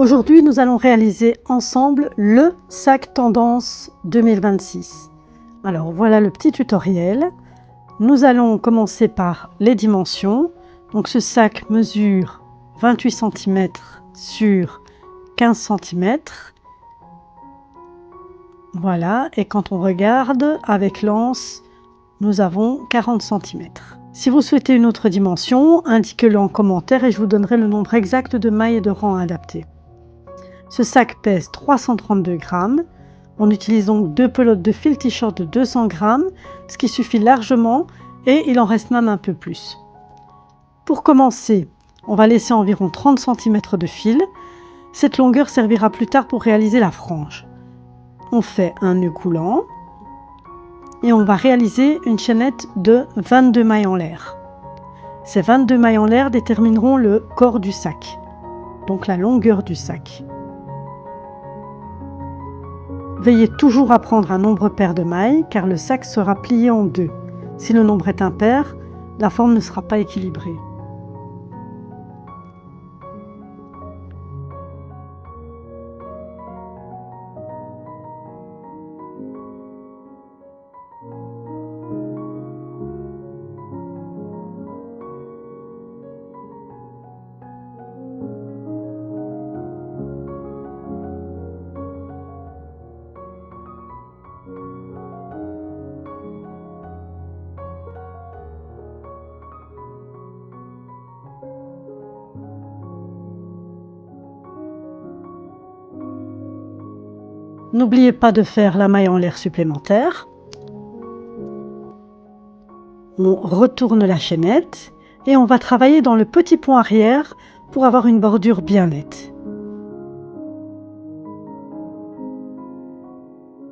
Aujourd'hui, nous allons réaliser ensemble le sac tendance 2026. Alors voilà le petit tutoriel. Nous allons commencer par les dimensions. Donc ce sac mesure 28 cm sur 15 cm. Voilà, et quand on regarde avec l'anse, nous avons 40 cm. Si vous souhaitez une autre dimension, indiquez-le en commentaire et je vous donnerai le nombre exact de mailles et de rangs adaptés. Ce sac pèse 332 grammes. On utilise donc 2 pelotes de fil t-shirt de 200 grammes, ce qui suffit largement et il en reste même un peu plus. Pour commencer, on va laisser environ 30 cm de fil. Cette longueur servira plus tard pour réaliser la frange. On fait un nœud coulant et on va réaliser une chaînette de 22 mailles en l'air. Ces 22 mailles en l'air détermineront le corps du sac, donc la longueur du sac. Veillez toujours à prendre un nombre pair de mailles car le sac sera plié en deux. Si le nombre est impair, la forme ne sera pas équilibrée. N'oubliez pas de faire la maille en l'air supplémentaire. On retourne la chaînette et on va travailler dans le petit point arrière pour avoir une bordure bien nette.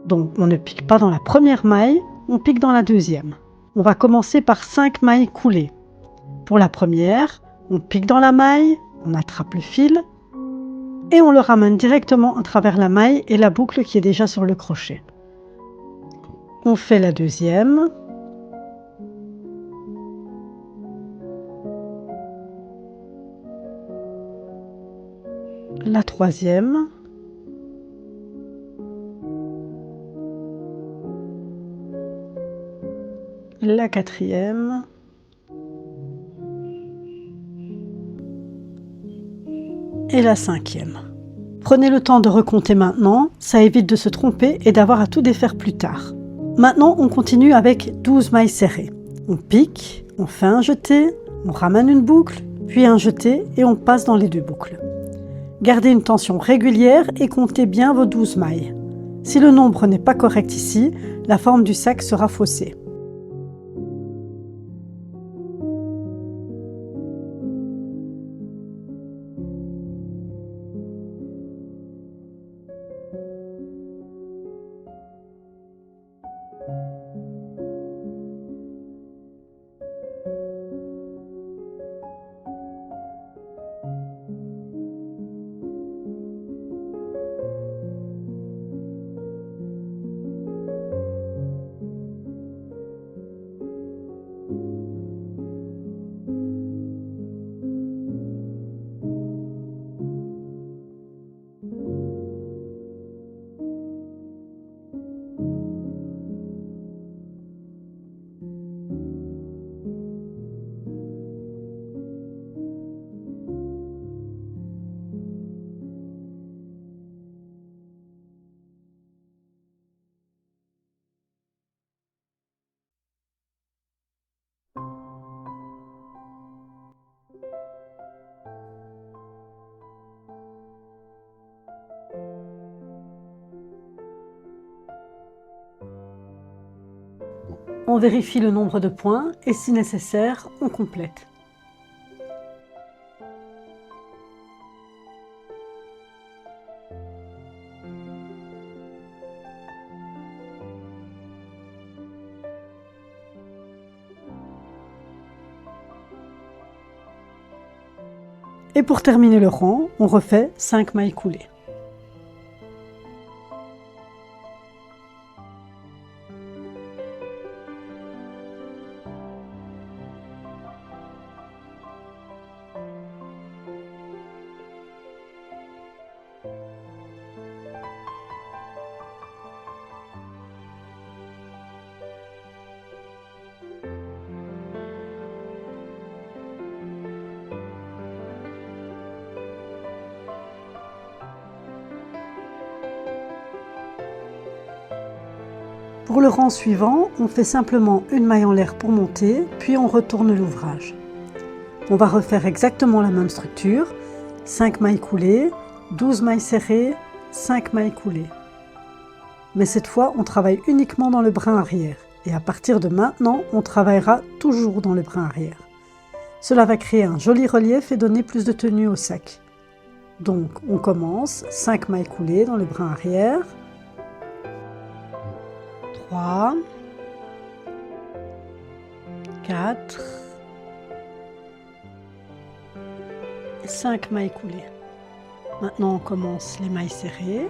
Donc on ne pique pas dans la première maille, on pique dans la deuxième. On va commencer par 5 mailles coulées. Pour la première, on pique dans la maille, on attrape le fil et on le ramène directement à travers la maille et la boucle qui est déjà sur le crochet. On fait la deuxième. La troisième. La quatrième. Et la cinquième. Prenez le temps de recompter maintenant, ça évite de se tromper et d'avoir à tout défaire plus tard. Maintenant, on continue avec 12 mailles serrées. On pique, on fait un jeté, on ramène une boucle, puis un jeté et on passe dans les deux boucles. Gardez une tension régulière et comptez bien vos 12 mailles. Si le nombre n'est pas correct ici, la forme du sac sera faussée. On vérifie le nombre de points et si nécessaire, on complète. Et pour terminer le rang, on refait 5 mailles coulées. Pour le rang suivant, on fait simplement une maille en l'air pour monter, puis on retourne l'ouvrage. On va refaire exactement la même structure, 5 mailles coulées, 12 mailles serrées, 5 mailles coulées. Mais cette fois, on travaille uniquement dans le brin arrière. Et à partir de maintenant, on travaillera toujours dans le brin arrière. Cela va créer un joli relief et donner plus de tenue au sac. Donc, on commence, 5 mailles coulées dans le brin arrière. 3, 4, 5 mailles coulées. Maintenant, on commence les mailles serrées,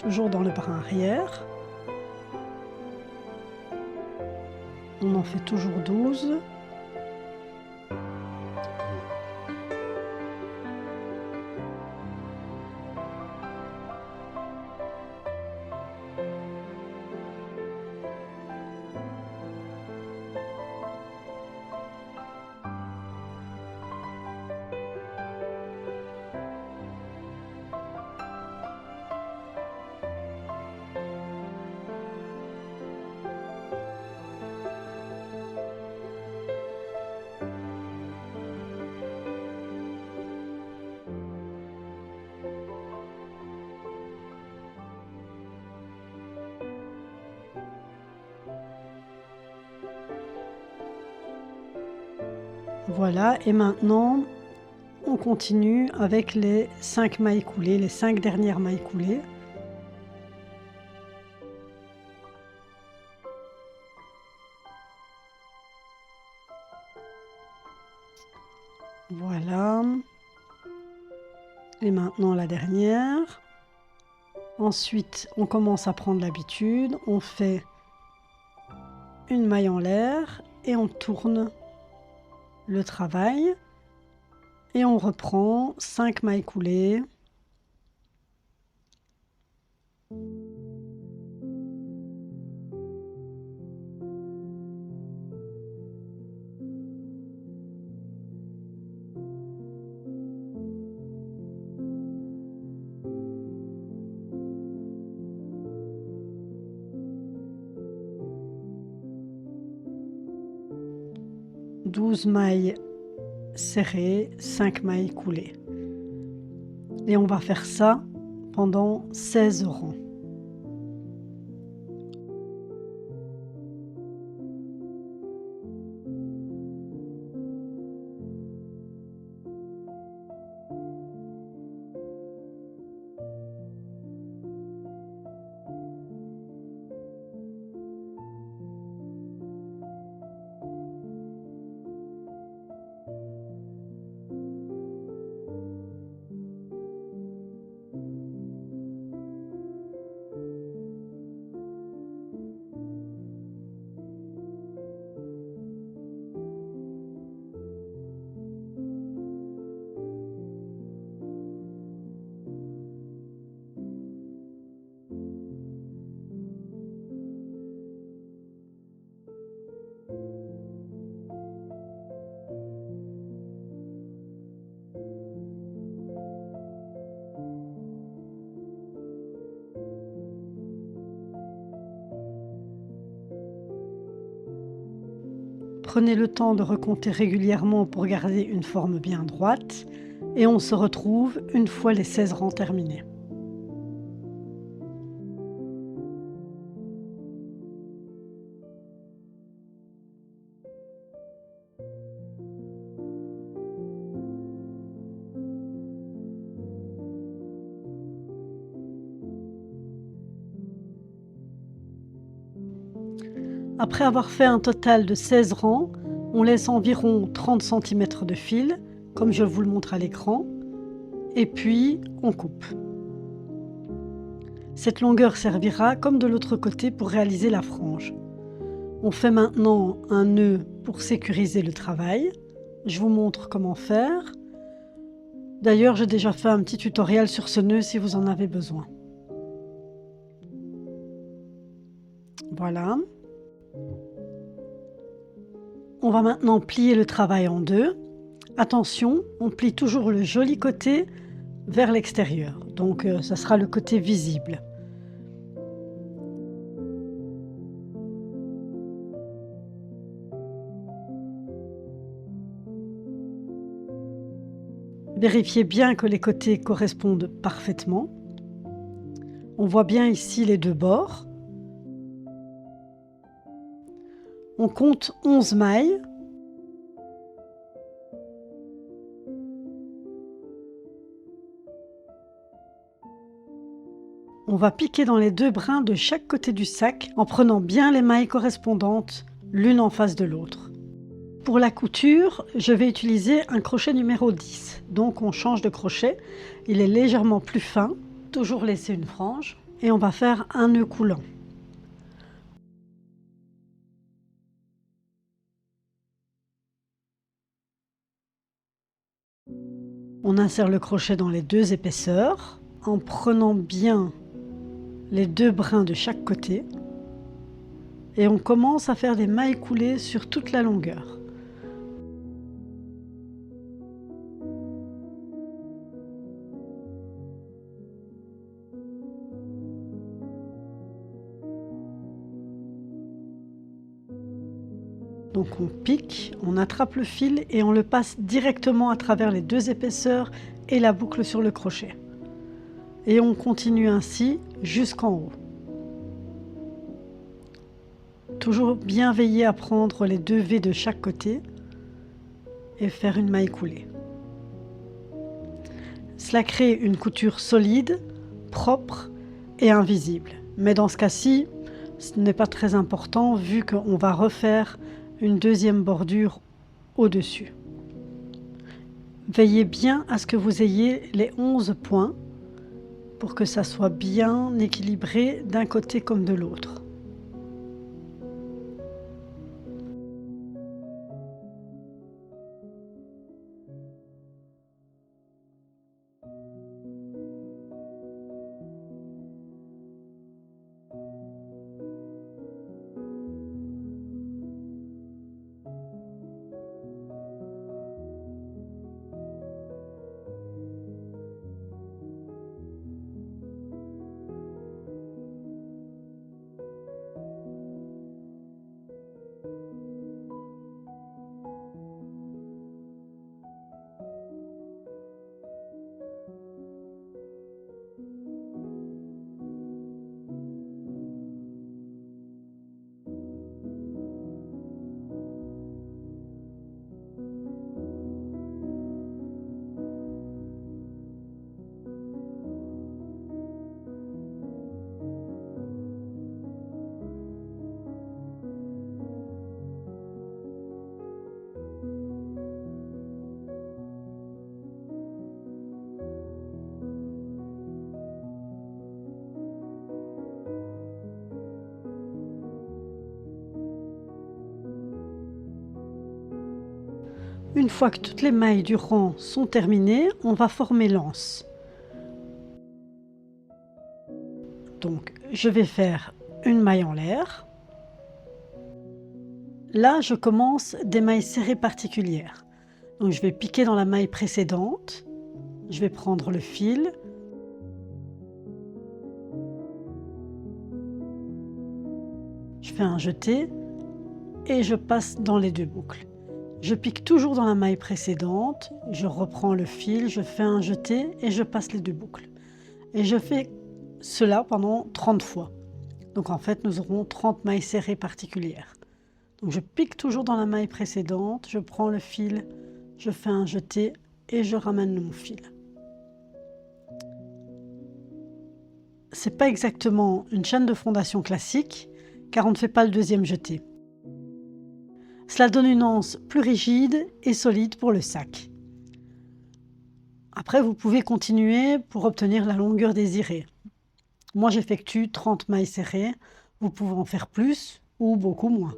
toujours dans le brin arrière. On en fait toujours 12. Voilà, et maintenant, on continue avec les 5 mailles coulées, les 5 dernières mailles coulées. Voilà. Et maintenant la dernière. Ensuite, on commence à prendre l'habitude. On fait une maille en l'air et on tourne le travail. Et on reprend 5 mailles coulées. Douze mailles serrées, 5 mailles coulées. Et on va faire ça pendant 16 rangs. Prenez le temps de recompter régulièrement pour garder une forme bien droite et on se retrouve une fois les 16 rangs terminés. Après avoir fait un total de 16 rangs, on laisse environ 30 cm de fil, comme je vous le montre à l'écran, et puis on coupe. Cette longueur servira comme de l'autre côté pour réaliser la frange. On fait maintenant un nœud pour sécuriser le travail. Je vous montre comment faire. D'ailleurs, j'ai déjà fait un petit tutoriel sur ce nœud si vous en avez besoin. Voilà. On va maintenant plier le travail en deux. Attention, on plie toujours le joli côté vers l'extérieur. Donc, ça sera le côté visible. Vérifiez bien que les côtés correspondent parfaitement. On voit bien ici les deux bords. On compte 11 mailles. On va piquer dans les deux brins de chaque côté du sac en prenant bien les mailles correspondantes l'une en face de l'autre. Pour la couture, je vais utiliser un crochet numéro 10. Donc on change de crochet, il est légèrement plus fin, toujours laisser une frange et on va faire un nœud coulant. On insère le crochet dans les deux épaisseurs en prenant bien les deux brins de chaque côté et on commence à faire des mailles coulées sur toute la longueur. Donc on pique, on attrape le fil et on le passe directement à travers les deux épaisseurs et la boucle sur le crochet. Et on continue ainsi jusqu'en haut. Toujours bien veiller à prendre les deux V de chaque côté et faire une maille coulée. Cela crée une couture solide, propre et invisible. Mais dans ce cas-ci, ce n'est pas très important vu qu'on va refaire une deuxième bordure au-dessus. Veillez bien à ce que vous ayez les 11 points pour que ça soit bien équilibré d'un côté comme de l'autre. Une fois que toutes les mailles du rang sont terminées, on va former l'anse. Donc, je vais faire une maille en l'air. Là, je commence des mailles serrées particulières. Donc, je vais piquer dans la maille précédente. Je vais prendre le fil. Je fais un jeté et je passe dans les deux boucles. Je pique toujours dans la maille précédente, je reprends le fil, je fais un jeté et je passe les deux boucles. Et je fais cela pendant 30 fois. Donc en fait, nous aurons 30 mailles serrées particulières. Donc je pique toujours dans la maille précédente, je prends le fil, je fais un jeté et je ramène mon fil. C'est pas exactement une chaîne de fondation classique, car on ne fait pas le deuxième jeté. Cela donne une anse plus rigide et solide pour le sac. Après, vous pouvez continuer pour obtenir la longueur désirée. Moi, j'effectue 30 mailles serrées. Vous pouvez en faire plus ou beaucoup moins.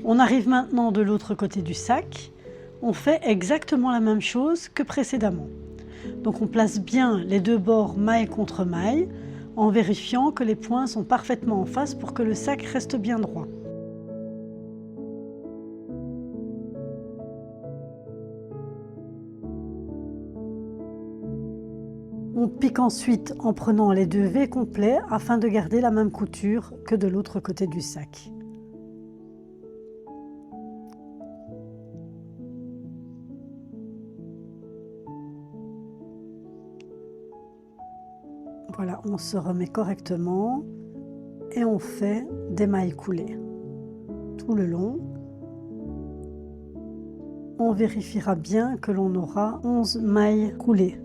On arrive maintenant de l'autre côté du sac. On fait exactement la même chose que précédemment. Donc on place bien les deux bords maille contre maille en vérifiant que les points sont parfaitement en face pour que le sac reste bien droit. On pique ensuite en prenant les deux V complets afin de garder la même couture que de l'autre côté du sac. Voilà, on se remet correctement et on fait des mailles coulées tout le long. On vérifiera bien que l'on aura 11 mailles coulées.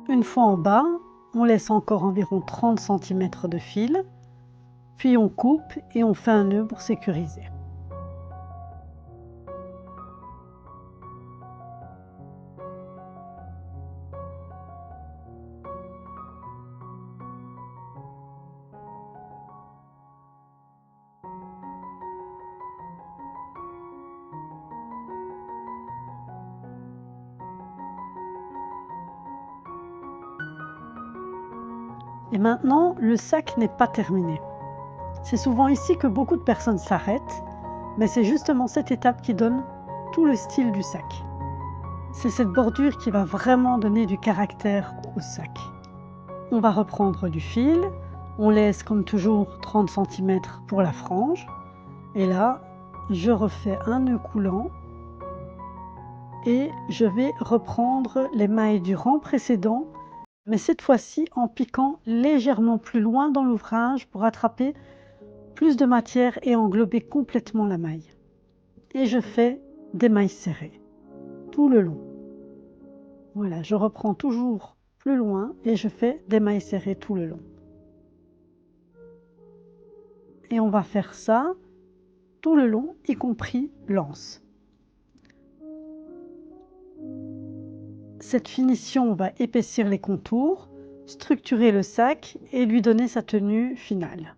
Une fois en bas, on laisse encore environ 30 cm de fil, puis on coupe et on fait un nœud pour sécuriser. Et maintenant, le sac n'est pas terminé. C'est souvent ici que beaucoup de personnes s'arrêtent, mais c'est justement cette étape qui donne tout le style du sac. C'est cette bordure qui va vraiment donner du caractère au sac. On va reprendre du fil, on laisse comme toujours 30 cm pour la frange, et là, je refais un nœud coulant et je vais reprendre les mailles du rang précédent, mais cette fois-ci en piquant légèrement plus loin dans l'ouvrage pour attraper plus de matière et englober complètement la maille. Et je fais des mailles serrées tout le long. Voilà, je reprends toujours plus loin et je fais des mailles serrées tout le long. Et on va faire ça tout le long, y compris l'anse. Cette finition va épaissir les contours, structurer le sac et lui donner sa tenue finale.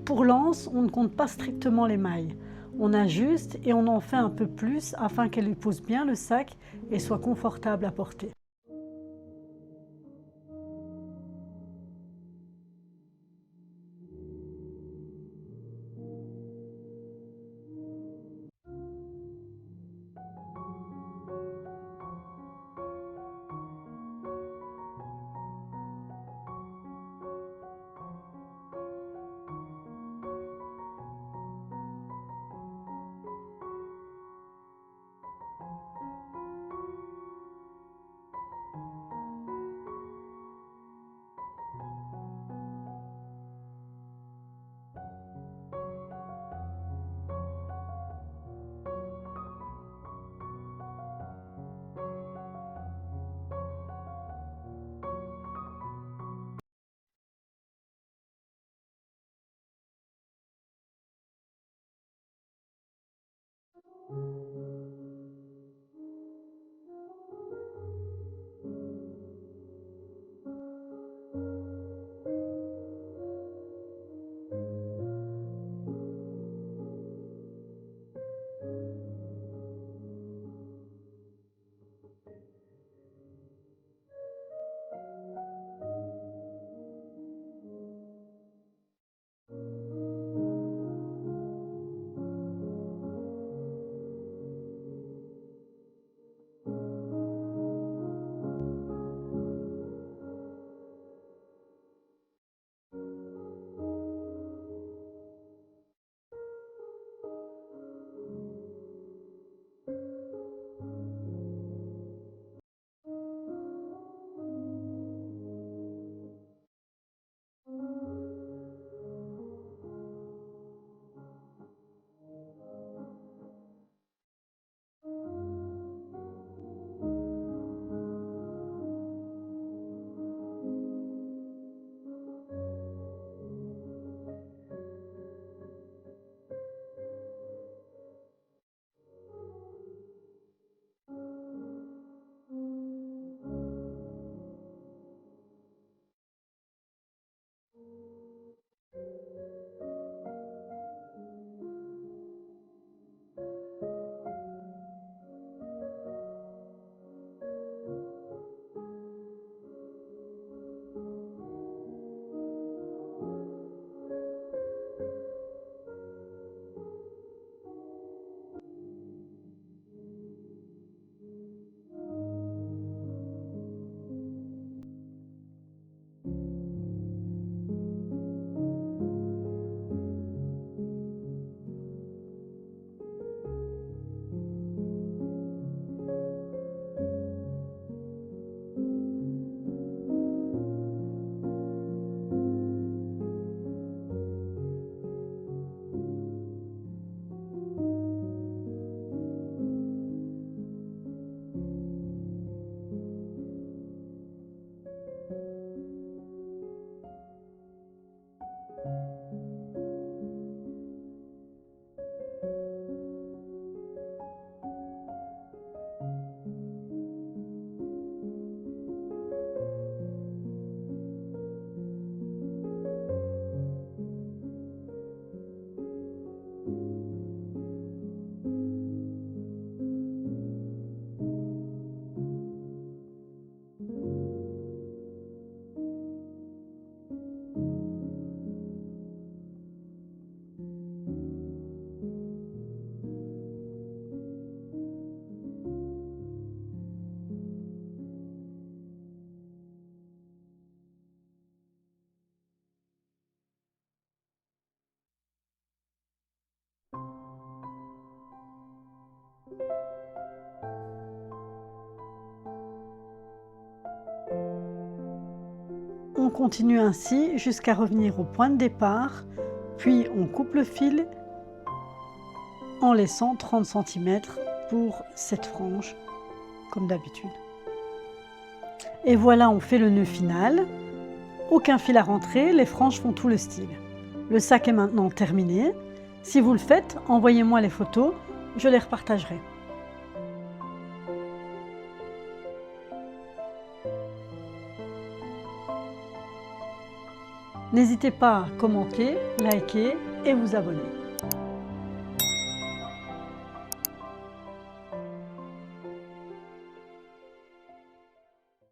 Pour l'anse, on ne compte pas strictement les mailles. On ajuste et on en fait un peu plus afin qu'elle épouse bien le sac et soit confortable à porter. On continue ainsi jusqu'à revenir au point de départ, puis on coupe le fil en laissant 30 cm pour cette frange, comme d'habitude. Et voilà, on fait le nœud final. Aucun fil à rentrer, les franges font tout le style. Le sac est maintenant terminé. Si vous le faites, envoyez-moi les photos, je les repartagerai. N'hésitez pas à commenter, liker et vous abonner.